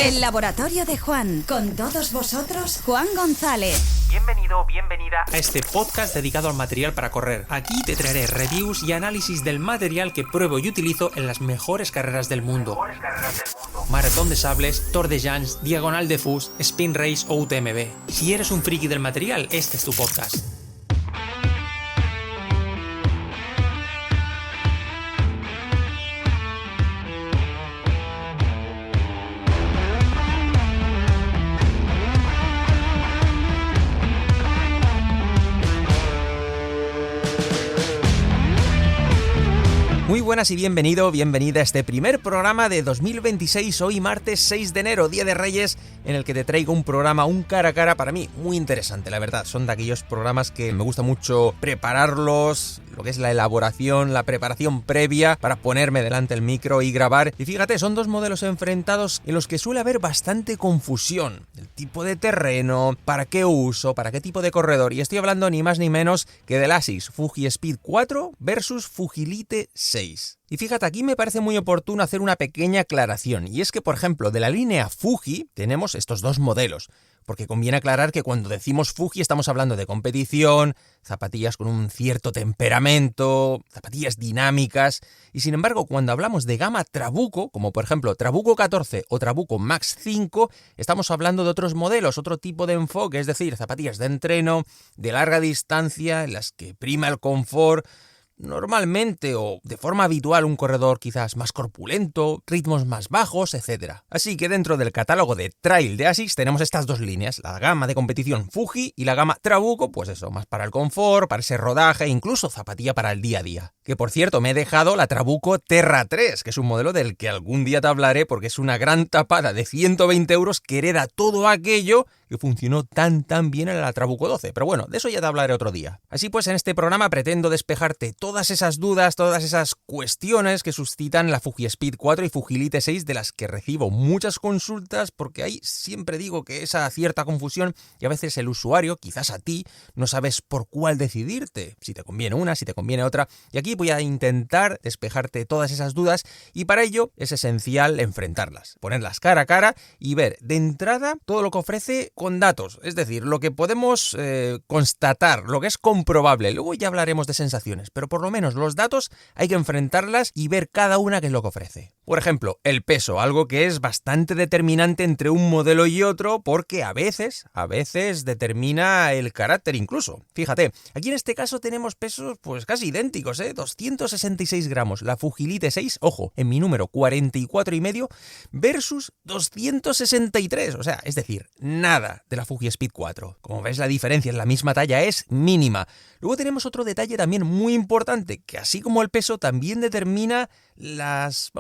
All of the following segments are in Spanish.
El laboratorio de Juan. Con todos vosotros, Juan González. Bienvenido, bienvenida a este podcast dedicado al material para correr. Aquí te traeré reviews y análisis del material que pruebo y utilizo en las mejores carreras del mundo. Maratón de Sables, Tour de Llans, Diagonal de Fus, Spin Race o UTMB. Si eres un friki del material, este es tu podcast. Muy buenas y bienvenida a este primer programa de 2026, hoy martes 6 de enero, Día de Reyes, en el que te traigo un programa, un cara a cara para mí muy interesante, la verdad. Son de aquellos programas que me gusta mucho prepararlos, lo que es la elaboración, la preparación previa para ponerme delante del micro y grabar. Y fíjate, son dos modelos enfrentados en los que suele haber bastante confusión. El tipo de terreno, para qué uso, para qué tipo de corredor. Y estoy hablando ni más ni menos que del ASICS Fuji-Speed 4 versus Fujilite 6. Y fíjate, aquí me parece muy oportuno hacer una pequeña aclaración. Y es que, por ejemplo, de la línea Fuji tenemos estos dos modelos. Porque conviene aclarar que cuando decimos Fuji estamos hablando de competición, zapatillas con un cierto temperamento, zapatillas dinámicas. Y sin embargo, cuando hablamos de gama Trabuco, como por ejemplo Trabuco 14 o Trabuco Max 5, estamos hablando de otros modelos, otro tipo de enfoque, es decir, zapatillas de entreno, de larga distancia, en las que prima el confort. Normalmente o de forma habitual un corredor quizás más corpulento, ritmos más bajos, etc. Así que dentro del catálogo de trail de ASICS tenemos estas dos líneas, la gama de competición Fuji y la gama Trabuco, pues eso, más para el confort, para ese rodaje, incluso zapatilla para el día a día. Que por cierto, me he dejado la Trabuco Terra 3, que es un modelo del que algún día te hablaré porque es una gran tapada de 120 euros que hereda todo aquello que funcionó tan bien en la Trabuco 12. Pero bueno, de eso ya te hablaré otro día. Así pues, en este programa pretendo despejarte todas esas dudas, todas esas cuestiones que suscitan la Fuji-Speed 4 y Fujilite 6, de las que recibo muchas consultas, porque ahí siempre digo que esa cierta confusión y a veces el usuario, quizás a ti, no sabes por cuál decidirte, si te conviene una, si te conviene otra, y aquí voy a intentar despejarte todas esas dudas y para ello es esencial enfrentarlas, ponerlas cara a cara y ver de entrada todo lo que ofrece con datos, es decir, lo que podemos constatar, lo que es comprobable. Luego ya hablaremos de sensaciones, pero por lo menos los datos hay que enfrentarlas y ver cada una qué es lo que ofrece. Por ejemplo, el peso, algo que es bastante determinante entre un modelo y otro porque a veces determina el carácter incluso. Fíjate, aquí en este caso tenemos pesos pues casi idénticos, 266 gramos, la Fujilite 6, ojo, en mi número 44,5 versus 263, o sea, es decir, nada de la Fuji-Speed 4. Como ves, la diferencia en la misma talla es mínima. Luego tenemos otro detalle también muy importante, que así como el peso también determina las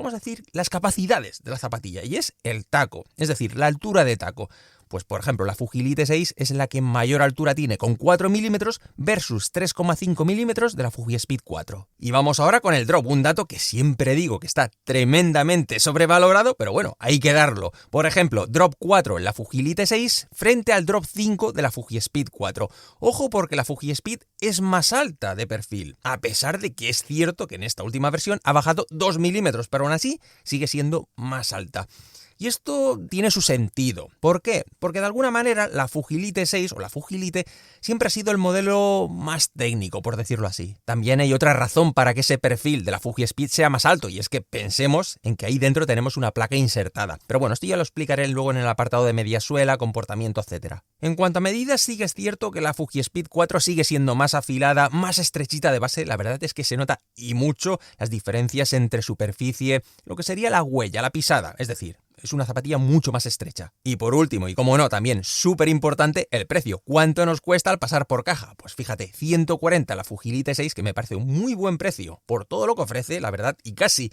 capacidades de la zapatilla, y es el taco, es decir, la altura de taco. Pues por ejemplo, la Fujilite 6 es la que mayor altura tiene, con 4 milímetros versus 3,5 milímetros de la Fuji-Speed 4. Y vamos ahora con el drop, un dato que siempre digo que está tremendamente sobrevalorado, pero bueno, hay que darlo. Por ejemplo, drop 4 en la Fujilite 6 frente al drop 5 de la Fuji-Speed 4. Ojo, porque la Fuji-Speed es más alta de perfil, a pesar de que es cierto que en esta última versión ha bajado 2 milímetros, pero aún así sigue siendo más alta. Y esto tiene su sentido. ¿Por qué? Porque de alguna manera la Fujilite 6 o la Fujilite siempre ha sido el modelo más técnico, por decirlo así. También hay otra razón para que ese perfil de la Fuji-Speed sea más alto, y es que pensemos en que ahí dentro tenemos una placa insertada. Pero bueno, esto ya lo explicaré luego en el apartado de mediasuela, comportamiento, etc. En cuanto a medidas, sí que es cierto que la Fuji-Speed 4 sigue siendo más afilada, más estrechita de base. La verdad es que se nota y mucho las diferencias entre superficie, lo que sería la huella, la pisada, es decir, es una zapatilla mucho más estrecha. Y por último, y como no, también súper importante, el precio. ¿Cuánto nos cuesta al pasar por caja? Pues fíjate, 140 la Fujilite 6, que me parece un muy buen precio por todo lo que ofrece, la verdad, y casi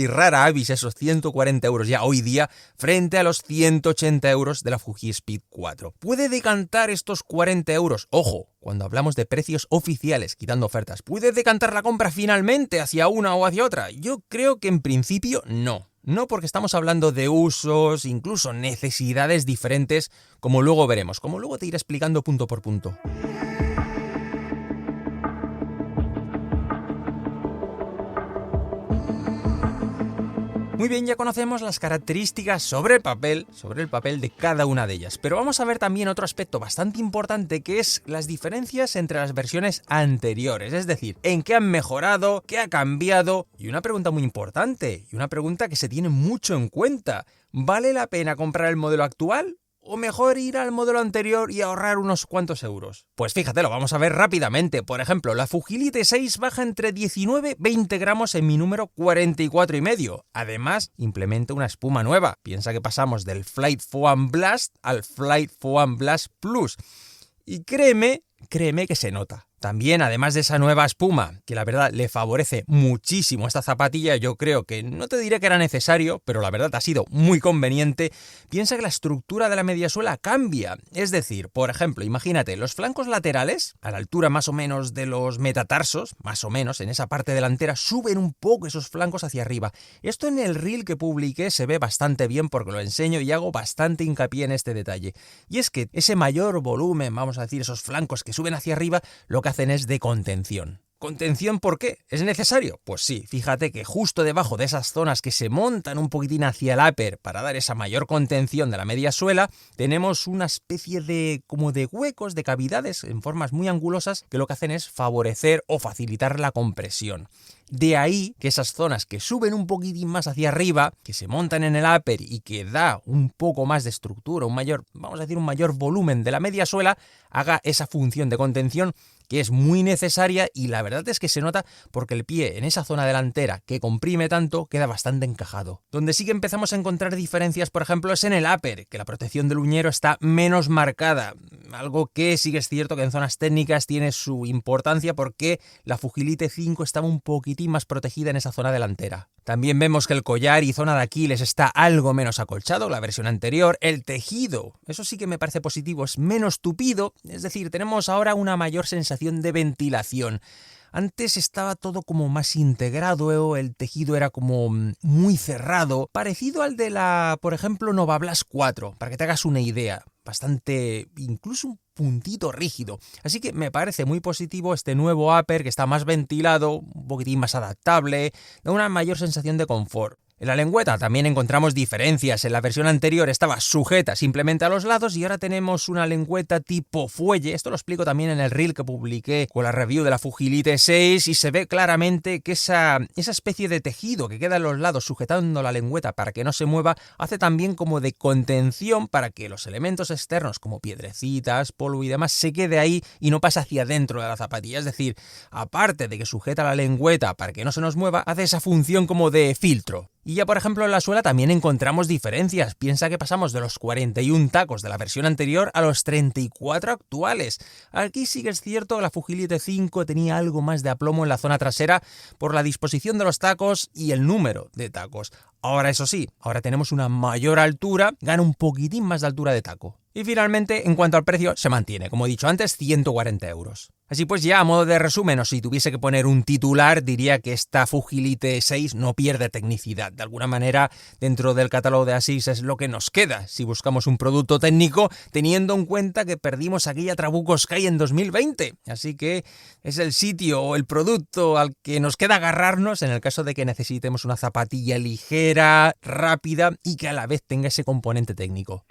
rara avis esos 140 euros ya hoy día frente a los 180 euros de la Fuji-Speed 4. ¿Puede decantar estos 40 euros? Ojo, cuando hablamos de precios oficiales, quitando ofertas, ¿puede decantar la compra finalmente hacia una o hacia otra? Yo creo que en principio no. No, porque estamos hablando de usos, incluso necesidades diferentes, como luego veremos, como luego te iré explicando punto por punto. Muy bien, ya conocemos las características sobre el papel de cada una de ellas, pero vamos a ver también otro aspecto bastante importante, que es las diferencias entre las versiones anteriores, es decir, en qué han mejorado, qué ha cambiado, y una pregunta muy importante, y una pregunta que se tiene mucho en cuenta: ¿vale la pena comprar el modelo actual? ¿O mejor ir al modelo anterior y ahorrar unos cuantos euros? Pues fíjate, lo vamos a ver rápidamente. Por ejemplo, la Fujilite 6 baja entre 19 y 20 gramos en mi número 44,5. Además, implementa una espuma nueva. Piensa que pasamos del Flight Foam Blast al Flight Foam Blast Plus. Y créeme que se nota. También, además de esa nueva espuma, que la verdad le favorece muchísimo a esta zapatilla, yo creo que no te diré que era necesario, pero la verdad ha sido muy conveniente. Piensa que la estructura de la mediasuela cambia. Es decir, por ejemplo, imagínate, los flancos laterales, a la altura más o menos de los metatarsos, más o menos en esa parte delantera, suben un poco esos flancos hacia arriba. Esto en el reel que publiqué se ve bastante bien porque lo enseño y hago bastante hincapié en este detalle. Y es que ese mayor volumen, vamos a decir, esos flancos que suben hacia arriba, lo que hacen es de contención. ¿Contención por qué? ¿Es necesario? Pues sí, fíjate que justo debajo de esas zonas que se montan un poquitín hacia el upper para dar esa mayor contención de la media suela, tenemos una especie de como de huecos, de cavidades en formas muy angulosas que lo que hacen es favorecer o facilitar la compresión. De ahí que esas zonas que suben un poquitín más hacia arriba, que se montan en el upper y que da un poco más de estructura, un mayor volumen de la media suela, haga esa función de contención que es muy necesaria, y la verdad es que se nota porque el pie en esa zona delantera que comprime tanto queda bastante encajado. Donde sí que empezamos a encontrar diferencias, por ejemplo, es en el upper, que la protección del uñero está menos marcada, algo que sí que es cierto que en zonas técnicas tiene su importancia porque la Fujilite 5 estaba un poquitín más protegida en esa zona delantera. También vemos que el collar y zona de Aquiles está algo menos acolchado, la versión anterior. El tejido, eso sí que me parece positivo, es menos tupido, es decir, tenemos ahora una mayor sensación de ventilación. Antes estaba todo como más integrado, el tejido era como muy cerrado, parecido al de la, por ejemplo, Nova Blast 4, para que te hagas una idea. Bastante, incluso un puntito rígido. Así que me parece muy positivo este nuevo upper que está más ventilado, un poquitín más adaptable, da una mayor sensación de confort. En la lengüeta también encontramos diferencias. En la versión anterior estaba sujeta simplemente a los lados y ahora tenemos una lengüeta tipo fuelle. Esto lo explico también en el reel que publiqué con la review de la Fujilite 6 y se ve claramente que esa especie de tejido que queda en los lados sujetando la lengüeta para que no se mueva hace también como de contención para que los elementos externos como piedrecitas, polvo y demás se quede ahí y no pase hacia dentro de la zapatilla. Es decir, aparte de que sujeta la lengüeta para que no se nos mueva, hace esa función como de filtro. Y ya por ejemplo en la suela también encontramos diferencias. Piensa que pasamos de los 41 tacos de la versión anterior a los 34 actuales. Aquí sí que es cierto que la Fujilite 5 tenía algo más de aplomo en la zona trasera por la disposición de los tacos y el número de tacos. Ahora eso sí, ahora tenemos una mayor altura, gana un poquitín más de altura de taco. Y finalmente, en cuanto al precio, se mantiene, como he dicho antes, 140 euros. Así pues ya a modo de resumen, o si tuviese que poner un titular, diría que esta Fujilite 6 no pierde tecnicidad. De alguna manera, dentro del catálogo de ASICS es lo que nos queda si buscamos un producto técnico, teniendo en cuenta que perdimos aquella Trabuco Sky en 2020. Así que es el sitio o el producto al que nos queda agarrarnos en el caso de que necesitemos una zapatilla ligera, rápida y que a la vez tenga ese componente técnico.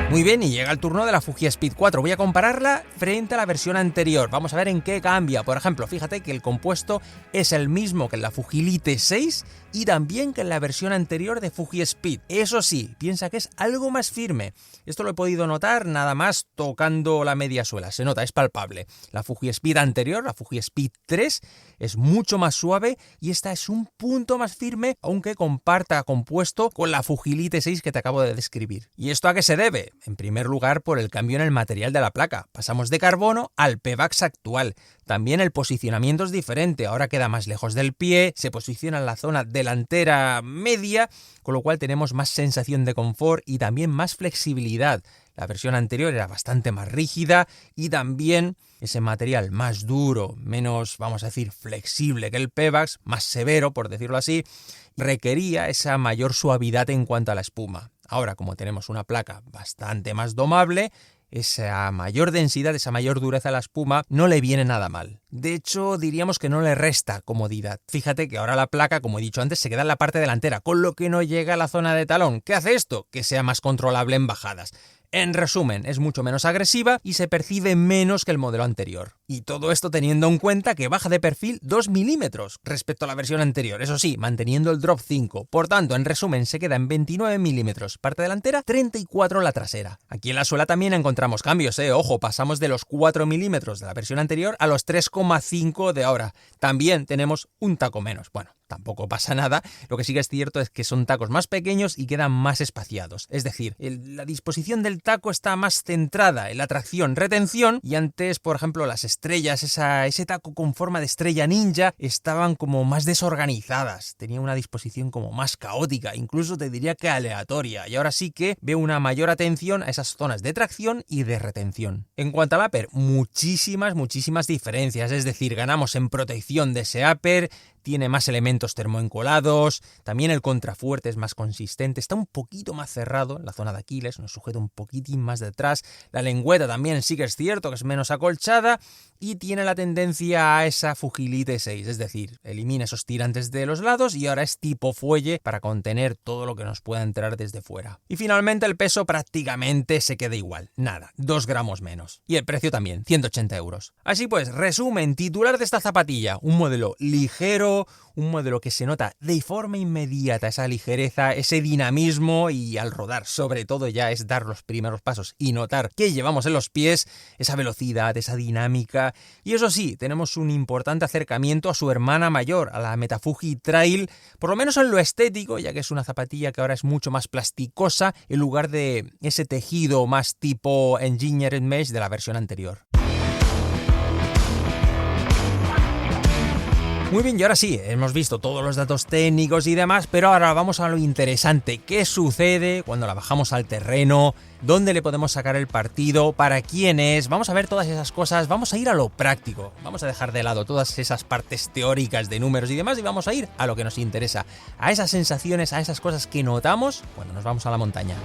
Muy bien, y llega el turno de la Fuji Speed 4. Voy a compararla frente a la versión anterior. Vamos a ver en qué cambia. Por ejemplo, fíjate que el compuesto es el mismo que en la Fujilite 6 y también que en la versión anterior de Fuji Speed. Eso sí, piensa que es algo más firme. Esto lo he podido notar nada más tocando la media suela. Se nota, es palpable. La Fuji Speed anterior, la Fuji Speed 3, es mucho más suave y esta es un punto más firme, aunque comparta compuesto con la Fujilite 6 que te acabo de describir. ¿Y esto a qué se debe? En primer lugar, por el cambio en el material de la placa. Pasamos de carbono al Pebax actual. También el posicionamiento es diferente. Ahora queda más lejos del pie, se posiciona en la zona delantera media, con lo cual tenemos más sensación de confort y también más flexibilidad. La versión anterior era bastante más rígida y también ese material más duro, menos, vamos a decir, flexible que el Pebax, más severo, por decirlo así, requería esa mayor suavidad en cuanto a la espuma. Ahora, como tenemos una placa bastante más domable, esa mayor densidad, esa mayor dureza a la espuma no le viene nada mal. De hecho, diríamos que no le resta comodidad. Fíjate que ahora la placa, como he dicho antes, se queda en la parte delantera, con lo que no llega a la zona de talón. ¿Qué hace esto? Que sea más controlable en bajadas. En resumen, es mucho menos agresiva y se percibe menos que el modelo anterior. Y todo esto teniendo en cuenta que baja de perfil 2 milímetros respecto a la versión anterior, eso sí, manteniendo el drop 5. Por tanto, en resumen, se queda en 29 milímetros parte delantera, 34 la trasera. Aquí en la suela también encontramos cambios, ojo, pasamos de los 4 milímetros de la versión anterior a los 3,5 de ahora. También tenemos un taco menos. Bueno, tampoco pasa nada, lo que sí que es cierto es que son tacos más pequeños y quedan más espaciados. Es decir, la disposición del taco está más centrada en la tracción-retención y antes, por ejemplo, las estrellas, ese taco con forma de estrella ninja, estaban como más desorganizadas. Tenía una disposición como más caótica, incluso te diría que aleatoria. Y ahora sí que veo una mayor atención a esas zonas de tracción y de retención. En cuanto al upper, muchísimas diferencias. Es decir, ganamos en protección de ese upper, tiene más elementos termoencolados, también el contrafuerte es más consistente, está un poquito más cerrado en la zona de Aquiles, nos sujeta un poquitín más detrás, la lengüeta también sí que es cierto que es menos acolchada y tiene la tendencia a esa Fujilite 6, es decir, elimina esos tirantes de los lados y ahora es tipo fuelle para contener todo lo que nos pueda entrar desde fuera. Y finalmente el peso prácticamente se queda igual, nada, 2 gramos menos. Y el precio también, 180 euros. Así pues, resumen titular de esta zapatilla, un modelo ligero, un modelo que se nota de forma inmediata esa ligereza, ese dinamismo y al rodar sobre todo ya es dar los primeros pasos y notar que llevamos en los pies esa velocidad, esa dinámica y eso sí, tenemos un importante acercamiento a su hermana mayor, a la Metafuji Trail, por lo menos en lo estético, ya que es una zapatilla que ahora es mucho más plasticosa en lugar de ese tejido más tipo Engineered Mesh de la versión anterior. Muy bien, y ahora sí, hemos visto todos los datos técnicos y demás, pero ahora vamos a lo interesante. ¿Qué sucede cuando la bajamos al terreno? ¿Dónde le podemos sacar el partido? ¿Para quién es? Vamos a ver todas esas cosas, vamos a ir a lo práctico. Vamos a dejar de lado todas esas partes teóricas de números y demás y vamos a ir a lo que nos interesa, a esas sensaciones, a esas cosas que notamos cuando nos vamos a la montaña.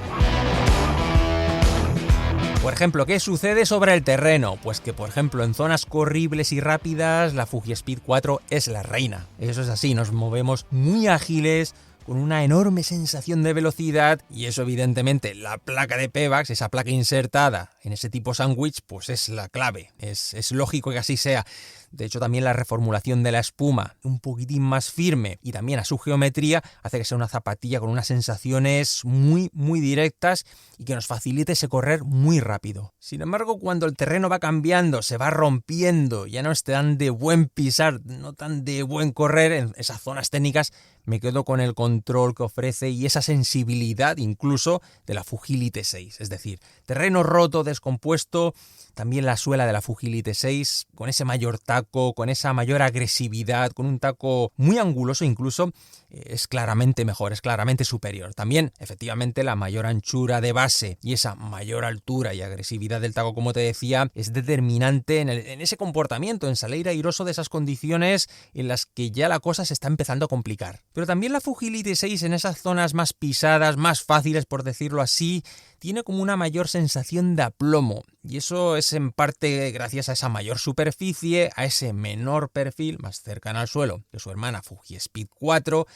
Por ejemplo, ¿qué sucede sobre el terreno? Pues que, por ejemplo, en zonas corribles y rápidas, la Fuji Speed 4 es la reina. Eso es así, nos movemos muy ágiles, con una enorme sensación de velocidad y eso evidentemente la placa de Pebax, esa placa insertada en ese tipo sándwich, pues es la clave, es lógico que así sea. De hecho también la reformulación de la espuma un poquitín más firme y también a su geometría hace que sea una zapatilla con unas sensaciones muy directas y que nos facilite ese correr muy rápido. Sin embargo, cuando el terreno va cambiando, se va rompiendo, ya no es tan de buen pisar, no tan de buen correr en esas zonas técnicas, me quedo con el control que ofrece y esa sensibilidad incluso de la Fujilite 6. Es decir, terreno roto, descompuesto, también la suela de la Fujilite 6, con ese mayor taco, con esa mayor agresividad, con un taco muy anguloso incluso, es claramente mejor, es claramente superior. También, efectivamente, la mayor anchura de base y esa mayor altura y agresividad del taco, como te decía, es determinante en ese comportamiento, en salir airoso de esas condiciones en las que ya la cosa se está empezando a complicar. Pero también la Fujilite 6 en esas zonas más pisadas, más fáciles por decirlo así, tiene como una mayor sensación de aplomo y eso es en parte gracias a esa mayor superficie, a ese menor perfil más cercano al suelo que su hermana Fuji Speed 4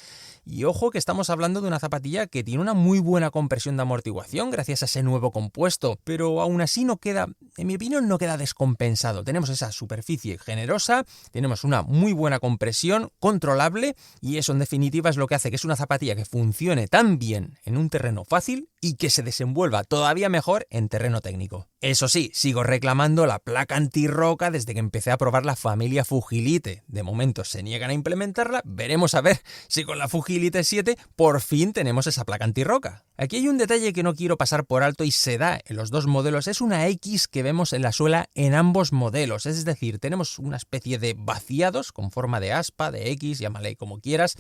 y ojo que estamos hablando de una zapatilla que tiene una muy buena compresión de amortiguación gracias a ese nuevo compuesto, pero aún así no queda, en mi opinión no queda descompensado. Tenemos esa superficie generosa, tenemos una muy buena compresión controlable y eso en definitiva es lo que hace que es una zapatilla que funcione tan bien en un terreno fácil y que se desenvuelva todavía mejor en terreno técnico. Eso sí, sigo reclamando la placa antirroca desde que empecé a probar la familia Fujilite. De momento se niegan a implementarla, veremos a ver si con la Fujilite 7 por fin tenemos esa placa antirroca. Aquí hay un detalle que no quiero pasar por alto y se da en los dos modelos, es una X que vemos en la suela en ambos modelos, es decir, tenemos una especie de vaciados con forma de aspa, de X, llámale como quieras,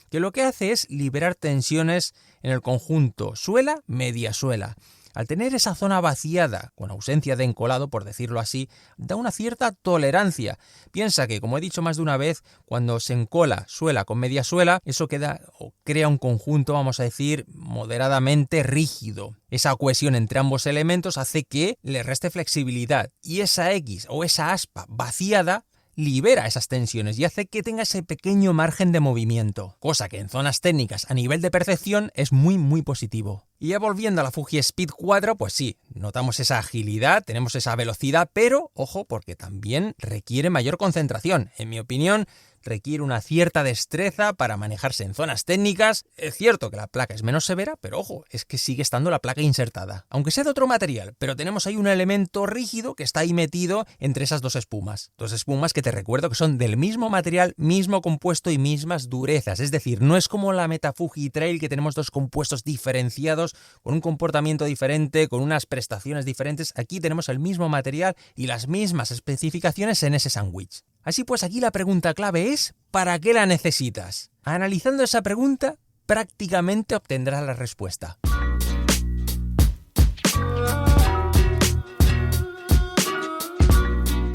que lo que hace es liberar tensiones en el conjunto suela-media suela. Al tener esa zona vaciada, con ausencia de encolado, por decirlo así, da una cierta tolerancia. Piensa que, como he dicho más de una vez, cuando se encola suela con media suela, eso queda o crea un conjunto, vamos a decir, moderadamente rígido. Esa cohesión entre ambos elementos hace que le reste flexibilidad y esa X o esa aspa vaciada libera esas tensiones y hace que tenga ese pequeño margen de movimiento, cosa que en zonas técnicas a nivel de percepción es muy positivo. Y ya volviendo a la Fuji Speed 4, pues sí, notamos esa agilidad, tenemos esa velocidad, pero ojo, porque también requiere mayor concentración. En mi opinión, requiere una cierta destreza para manejarse en zonas técnicas. Es cierto que la placa es menos severa, pero ojo, es que sigue estando la placa insertada. Aunque sea de otro material, pero tenemos ahí un elemento rígido que está ahí metido entre esas dos espumas. Dos espumas que te recuerdo que son del mismo material, mismo compuesto y mismas durezas. Es decir, no es como la Meta Fuji Trail que tenemos dos compuestos diferenciados, con un comportamiento diferente, con unas prestaciones diferentes. Aquí tenemos el mismo material y las mismas especificaciones en ese sándwich. Así pues, aquí la pregunta clave es ¿para qué la necesitas? Analizando esa pregunta, prácticamente obtendrás la respuesta.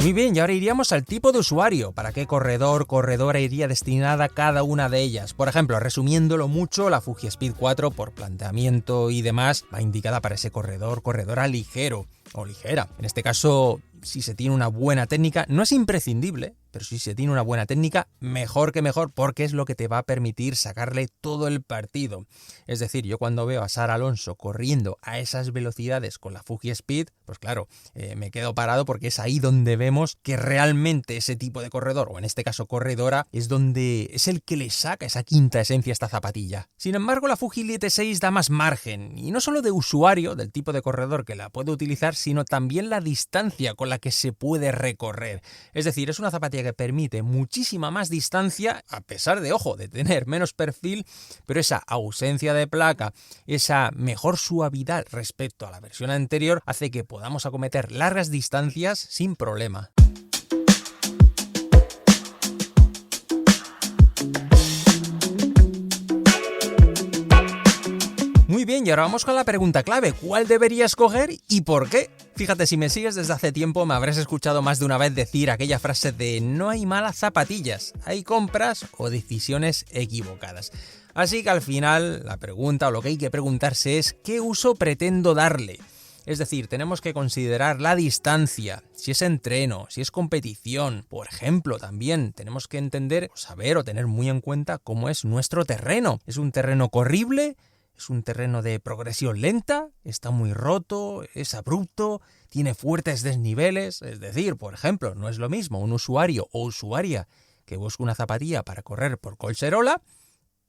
Muy bien, y ahora iríamos al tipo de usuario. ¿Para qué corredora iría destinada cada una de ellas? Por ejemplo, resumiéndolo mucho, la Fuji Speed 4, por planteamiento y demás, va indicada para ese corredora ligero o ligera. En este caso, si se tiene una buena técnica, no es imprescindible, pero si se tiene una buena técnica, mejor que mejor, porque es lo que te va a permitir sacarle todo el partido. Es decir, yo cuando veo a Sara Alonso corriendo a esas velocidades con la Fuji Speed, pues claro, me quedo parado porque es ahí donde vemos que realmente ese tipo de corredor, o en este caso corredora, es donde es el que le saca esa quinta esencia a esta zapatilla. Sin embargo, la Fuji Elite 6 da más margen, y no solo de usuario, del tipo de corredor que la puede utilizar, sino también la distancia con la que se puede recorrer. Es decir, es una zapatilla que permite muchísima más distancia, a pesar de, ojo, de tener menos perfil, pero esa ausencia de placa, esa mejor suavidad respecto a la versión anterior, hace que podamos acometer largas distancias sin problema. Muy bien, y ahora vamos con la pregunta clave. ¿Cuál deberías coger y por qué? Fíjate, si me sigues desde hace tiempo me habrás escuchado más de una vez decir aquella frase de no hay malas zapatillas, hay compras o decisiones equivocadas. Así que al final la pregunta o lo que hay que preguntarse es ¿qué uso pretendo darle? Es decir, tenemos que considerar la distancia, si es entreno, si es competición. Por ejemplo, también tenemos que entender, saber o tener muy en cuenta cómo es nuestro terreno. ¿Es un terreno corrible? ¿Es un terreno de progresión lenta? ¿Está muy roto? ¿Es abrupto? ¿Tiene fuertes desniveles? Es decir, por ejemplo, no es lo mismo un usuario o usuaria que busca una zapatilla para correr por Collserola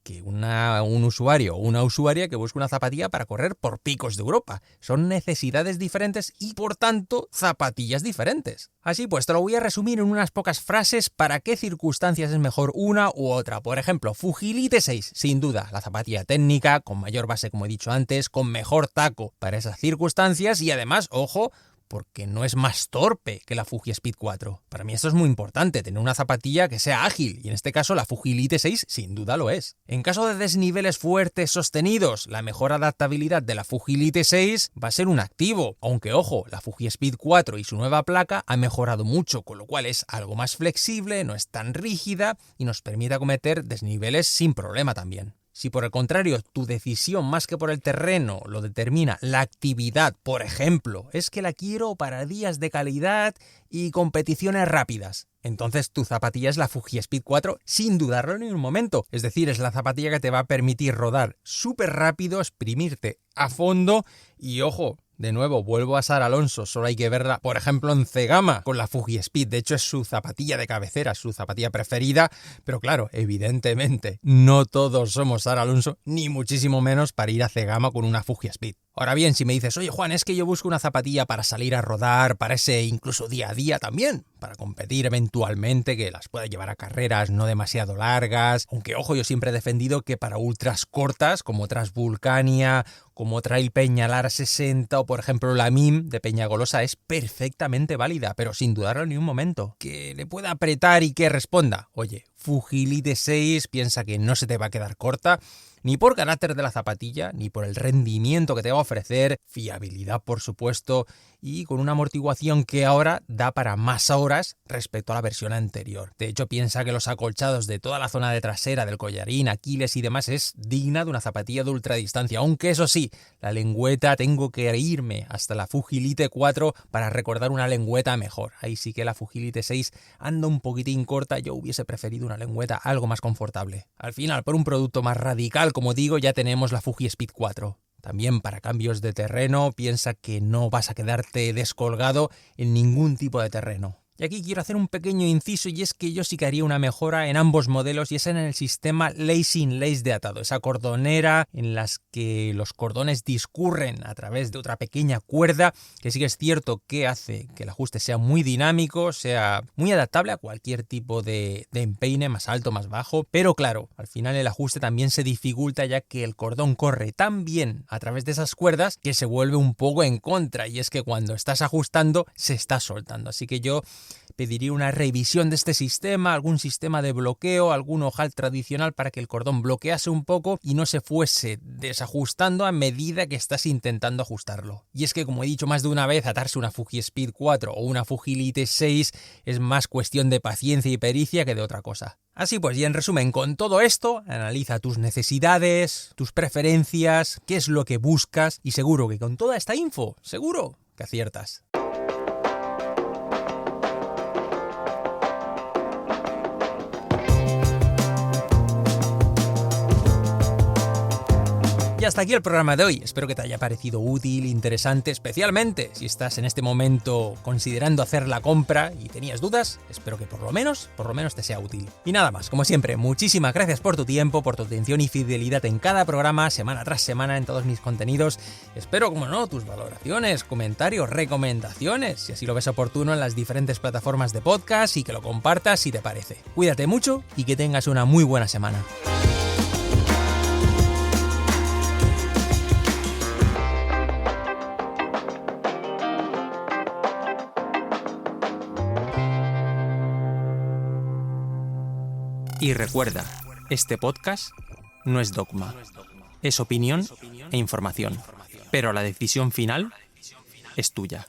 que un usuario o una usuaria que busca una zapatilla para correr por picos de Europa. Son necesidades diferentes y, por tanto, zapatillas diferentes. Así pues, te lo voy a resumir en unas pocas frases para qué circunstancias es mejor una u otra. Por ejemplo, Fuji Elite 6, sin duda, la zapatilla técnica, con mayor base, como he dicho antes, con mejor taco para esas circunstancias y además, ojo, porque no es más torpe que la Fuji Speed 4. Para mí esto es muy importante, tener una zapatilla que sea ágil, y en este caso la Fuji Elite 6 sin duda lo es. En caso de desniveles fuertes sostenidos, la mejor adaptabilidad de la Fuji Elite 6 va a ser un activo, aunque ojo, la Fuji Speed 4 y su nueva placa ha mejorado mucho, con lo cual es algo más flexible, no es tan rígida y nos permite acometer desniveles sin problema también. Si por el contrario tu decisión más que por el terreno lo determina la actividad, por ejemplo, es que la quiero para días de calidad y competiciones rápidas, entonces tu zapatilla es la Fuji Speed 4 sin dudarlo ni un momento. Es decir, es la zapatilla que te va a permitir rodar súper rápido, exprimirte a fondo y ojo, de nuevo, vuelvo a Sara Alonso, solo hay que verla, por ejemplo, en C-Gama con la Fuji Speed. De hecho, es su zapatilla de cabecera, su zapatilla preferida, pero claro, evidentemente, no todos somos Sara Alonso, ni muchísimo menos para ir a C-Gama con una Fuji Speed. Ahora bien, si me dices, oye Juan, es que yo busco una zapatilla para salir a rodar, para ese incluso día a día también, para competir eventualmente, que las pueda llevar a carreras no demasiado largas, aunque ojo, yo siempre he defendido que para ultras cortas, como Transvulcania, como Trail Peñalara 60 o por ejemplo la MIM de Peñagolosa es perfectamente válida, pero sin dudarlo ni un momento. Que le pueda apretar y que responda, oye, Fuji Elite 6 piensa que no se te va a quedar corta, ni por carácter de la zapatilla, ni por el rendimiento que te va a ofrecer, fiabilidad por supuesto, y con una amortiguación que ahora da para más horas respecto a la versión anterior. De hecho, piensa que los acolchados de toda la zona de trasera, del collarín, Aquiles y demás, es digna de una zapatilla de ultradistancia, aunque eso sí, la lengüeta tengo que irme hasta la Fujilite 4 para recordar una lengüeta mejor. Ahí sí que la Fujilite 6 anda un poquitín corta, yo hubiese preferido una lengüeta algo más confortable. Al final, por un producto más radical, como digo, ya tenemos la Fuji Speed 4. También para cambios de terreno, piensa que no vas a quedarte descolgado en ningún tipo de terreno. Y aquí quiero hacer un pequeño inciso, y es que yo sí que haría una mejora en ambos modelos, y es en el sistema lace-in-lace de atado, esa cordonera en las que los cordones discurren a través de otra pequeña cuerda, que sí que es cierto que hace que el ajuste sea muy dinámico, sea muy adaptable a cualquier tipo de empeine, más alto, más bajo, pero claro, al final el ajuste también se dificulta, ya que el cordón corre tan bien a través de esas cuerdas que se vuelve un poco en contra, y es que cuando estás ajustando se está soltando. Así que yo pediría una revisión de este sistema, algún sistema de bloqueo, algún ojal tradicional para que el cordón bloquease un poco y no se fuese desajustando a medida que estás intentando ajustarlo. Y es que, como he dicho más de una vez, atarse una Fuji Speed 4 o una Fujilite 6 es más cuestión de paciencia y pericia que de otra cosa. Así pues, y en resumen, con todo esto, analiza tus necesidades, tus preferencias, qué es lo que buscas, y seguro que con toda esta info, seguro que aciertas. Y hasta aquí el programa de hoy. Espero que te haya parecido útil, interesante, especialmente si estás en este momento considerando hacer la compra y tenías dudas. Espero que por lo menos te sea útil. Y nada más, como siempre, muchísimas gracias por tu tiempo, por tu atención y fidelidad en cada programa, semana tras semana, en todos mis contenidos. Espero, como no, tus valoraciones, comentarios, recomendaciones, si así lo ves oportuno, en las diferentes plataformas de podcast, y que lo compartas si te parece. Cuídate mucho y que tengas una muy buena semana. Y recuerda, este podcast no es dogma, es opinión e información, pero la decisión final es tuya.